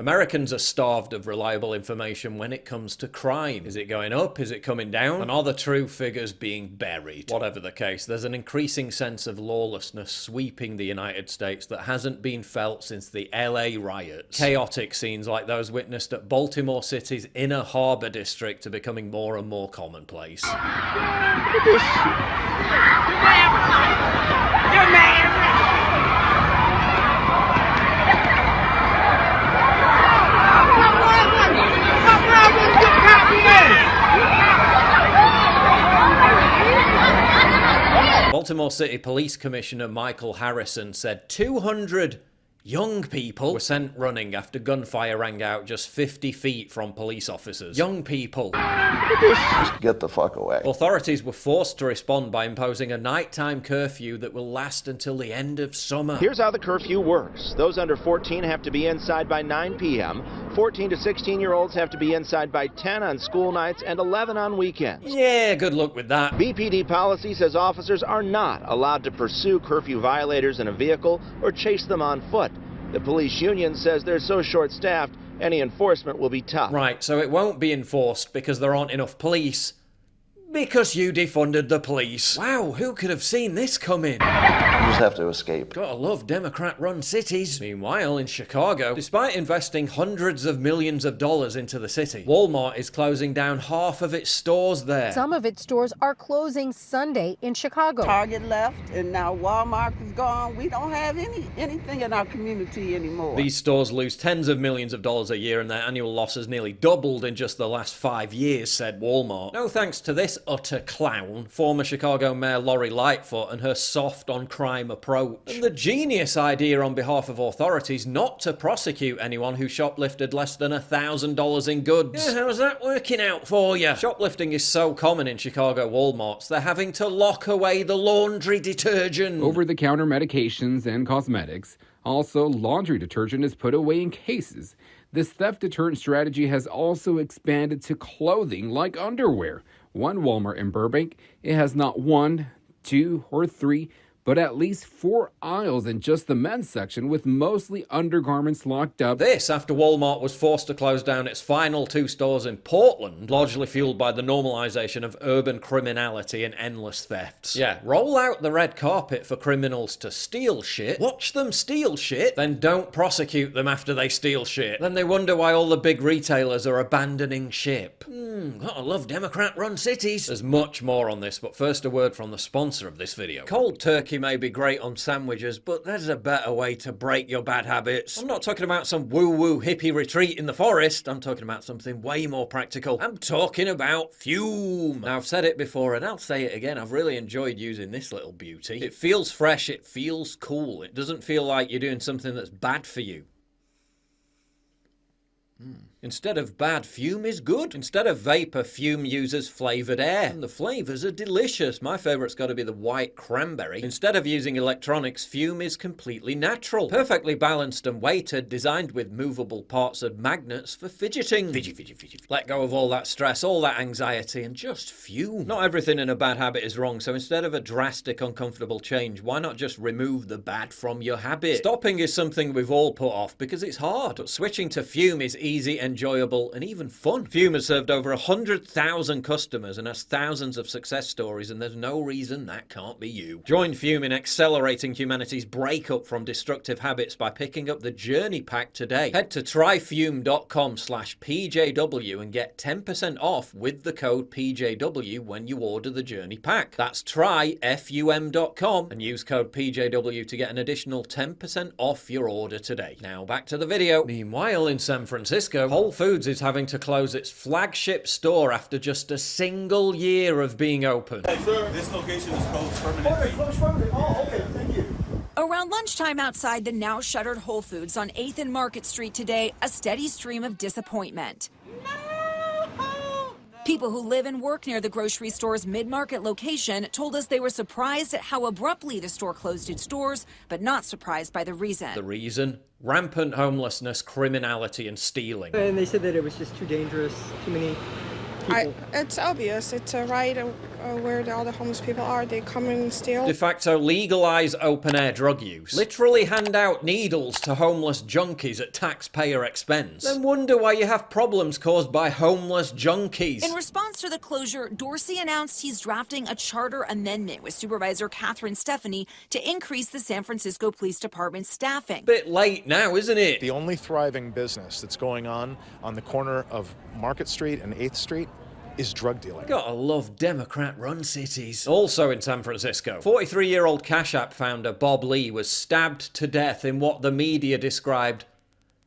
Americans are starved of reliable information when it comes to crime. Is it going up? Is it coming down? And are the true figures being buried? Whatever the case, there's an increasing sense of lawlessness sweeping the United States that hasn't been felt since the LA riots. Chaotic scenes like those witnessed at Baltimore City's Inner Harbor district are becoming more and more commonplace. Baltimore City Police Commissioner Michael Harrison said 200 young people were sent running after gunfire rang out just 50 feet from police officers. Young people. Just get the fuck away. Authorities were forced to respond by imposing a nighttime curfew that will last until the end of summer. Here's how the curfew works. Those under 14 have to be inside by 9 p.m. 14 to 16-year-olds have to be inside by 10 on school nights and 11 on weekends. Yeah, good luck with that. BPD policy says officers are not allowed to pursue curfew violators in a vehicle or chase them on foot. The police union says they're so short-staffed, any enforcement will be tough. Right, so it won't be enforced because there aren't enough police. Because you defunded the police. Wow, who could have seen this coming? You just have to escape. Gotta love Democrat-run cities. Meanwhile, in Chicago, despite investing hundreds of millions of dollars into the city, Walmart is closing down half of its stores there. Some of its stores are closing Sunday in Chicago. Target left, and now Walmart is gone. We don't have anything in our community anymore. These stores lose tens of millions of dollars a year, and their annual losses nearly doubled in just the last 5 years, said Walmart. No thanks to this utter clown, former Chicago Mayor Lori Lightfoot, and her soft on crime approach. And the genius idea on behalf of authorities not to prosecute anyone who shoplifted less than $1,000 in goods. Yeah, how's that working out for you? Shoplifting is so common in Chicago Walmarts, they're having to lock away the laundry detergent. Over-the-counter medications and cosmetics. Also, laundry detergent is put away in cases. This theft deterrent strategy has also expanded to clothing like underwear. One Walmart in Burbank, it has not 1, 2, or 3, but at least 4 aisles in just the men's section with mostly undergarments locked up. This after Walmart was forced to close down its final 2 stores in Portland, largely fueled by the normalization of urban criminality and endless thefts. Yeah, roll out the red carpet for criminals to steal shit, watch them steal shit, then don't prosecute them after they steal shit. Then they wonder why all the big retailers are abandoning ship. Gotta love Democrat-run cities. There's much more on this, but first a word from the sponsor of this video. Cold turkey may be great on sandwiches, but there's a better way to break your bad habits. I'm not talking about some woo-woo hippie retreat in the forest. I'm talking about something way more practical. I'm talking about Fume. Now, I've said it before and I'll say it again. I've really enjoyed using this little beauty. It feels fresh. It feels cool. It doesn't feel like you're doing something that's bad for you. Instead of bad, Fume is good. Instead of vapor, Fume uses flavoured air. And the flavours are delicious. My favourite's got to be the white cranberry. Instead of using electronics, Fume is completely natural. Perfectly balanced and weighted, designed with movable parts and magnets for fidgeting. Fidget. Let go of all that stress, all that anxiety, and just fume. Not everything in a bad habit is wrong, so instead of a drastic, uncomfortable change, why not just remove the bad from your habit? Stopping is something we've all put off because it's hard, but switching to Fume is easy, enjoyable, and even fun. Fume has served over 100,000 customers and has thousands of success stories, and there's no reason that can't be you. Join Fume in accelerating humanity's breakup from destructive habits by picking up the Journey Pack today. Head to tryfume.com/PJW and get 10% off with the code PJW when you order the Journey Pack. That's tryfum.com and use code PJW to get an additional 10% off your order today. Now back to the video. Meanwhile, in San Francisco, Whole Foods is having to close its flagship store after just a single year of being open. Hey, sir, this location is closed permanently. Oh, okay, thank you. Around lunchtime outside the now shuttered Whole Foods on 8th and Market Street today, a steady stream of disappointment. People who live and work near the grocery store's mid-market location told us they were surprised at how abruptly the store closed its doors, but not surprised by the reason. The reason? Rampant homelessness, criminality, and stealing. And they said that it was just too dangerous, too many people. It's obvious. It's right where all the homeless people are. They come and steal. De facto legalize open-air drug use. Literally hand out needles to homeless junkies at taxpayer expense. Then wonder why you have problems caused by homeless junkies. In response to the closure, Dorsey announced he's drafting a charter amendment with Supervisor Catherine Stephanie to increase the San Francisco Police Department's staffing. Bit late now, isn't it? The only thriving business that's going on the corner of Market Street and 8th Street is drug dealing. Gotta love Democrat-run cities. Also in San Francisco, 43-year-old Cash App founder Bob Lee was stabbed to death in what the media described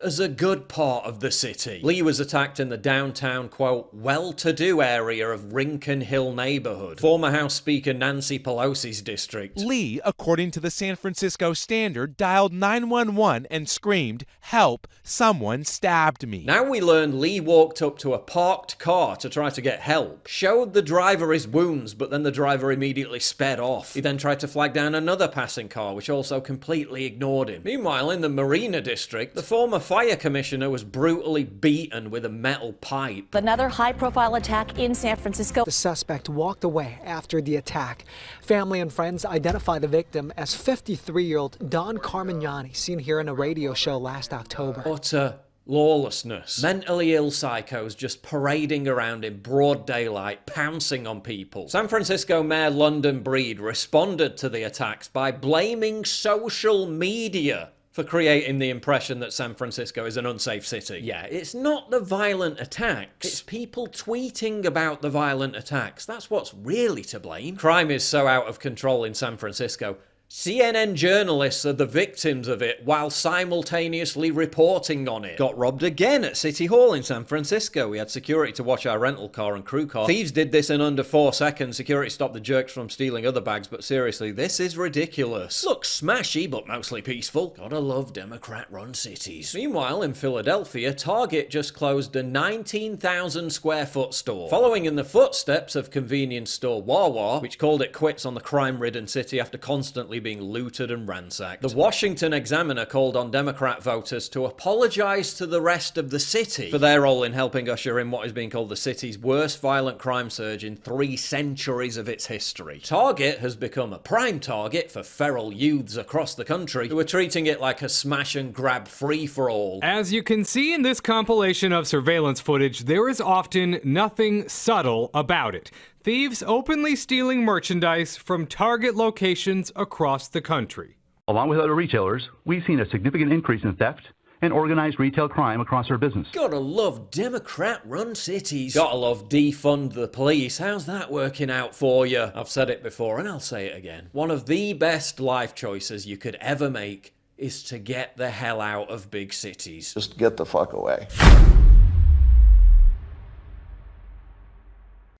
as a good part of the city. Lee was attacked in the downtown, quote, well-to-do area of Rincon Hill neighborhood, former House Speaker Nancy Pelosi's district. Lee, according to the San Francisco Standard, dialed 911 and screamed, "Help, someone stabbed me." Now we learn Lee walked up to a parked car to try to get help, showed the driver his wounds, but then the driver immediately sped off. He then tried to flag down another passing car, which also completely ignored him. Meanwhile, in the Marina district, the former fire commissioner was brutally beaten with a metal pipe. Another high-profile attack in San Francisco. The suspect walked away after the attack. Family and friends identify the victim as 53-year-old Don Carmignani, seen here in a radio show last October. Utter lawlessness. Mentally ill psychos just parading around in broad daylight, pouncing on people. San Francisco Mayor London Breed responded to the attacks by blaming social media for creating the impression that San Francisco is an unsafe city. Yeah, it's not the violent attacks. It's people tweeting about the violent attacks. That's what's really to blame. Crime is so out of control in San Francisco, CNN journalists are the victims of it while simultaneously reporting on it. Got robbed again at City Hall in San Francisco. We had security to watch our rental car and crew car. Thieves did this in under 4 seconds. Security stopped the jerks from stealing other bags, but seriously, this is ridiculous. Looks smashy, but mostly peaceful. Gotta love Democrat-run cities. Meanwhile, in Philadelphia, Target just closed a 19,000 square foot store, following in the footsteps of convenience store Wawa, which called it quits on the crime-ridden city after constantly being looted and ransacked. The Washington Examiner called on Democrat voters to apologize to the rest of the city for their role in helping usher in what is being called the city's worst violent crime surge in 3 centuries of its history. Target has become a prime target for feral youths across the country who are treating it like a smash and grab free-for-all. As you can see in this compilation of surveillance footage, there is often nothing subtle about it. Thieves openly stealing merchandise from Target locations across the country. Along with other retailers, we've seen a significant increase in theft and organized retail crime across our business. Gotta love Democrat-run cities. Gotta love defund the police. How's that working out for you? I've said it before and I'll say it again. One of the best life choices you could ever make is to get the hell out of big cities. Just get the fuck away.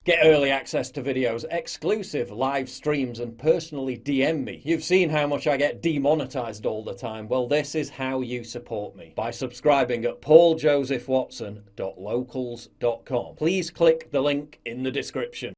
Get early access to videos, exclusive live streams, and personally DM me. You've seen how much I get demonetized all the time. Well, this is how you support me. By subscribing at pauljosephwatson.locals.com. Please click the link in the description.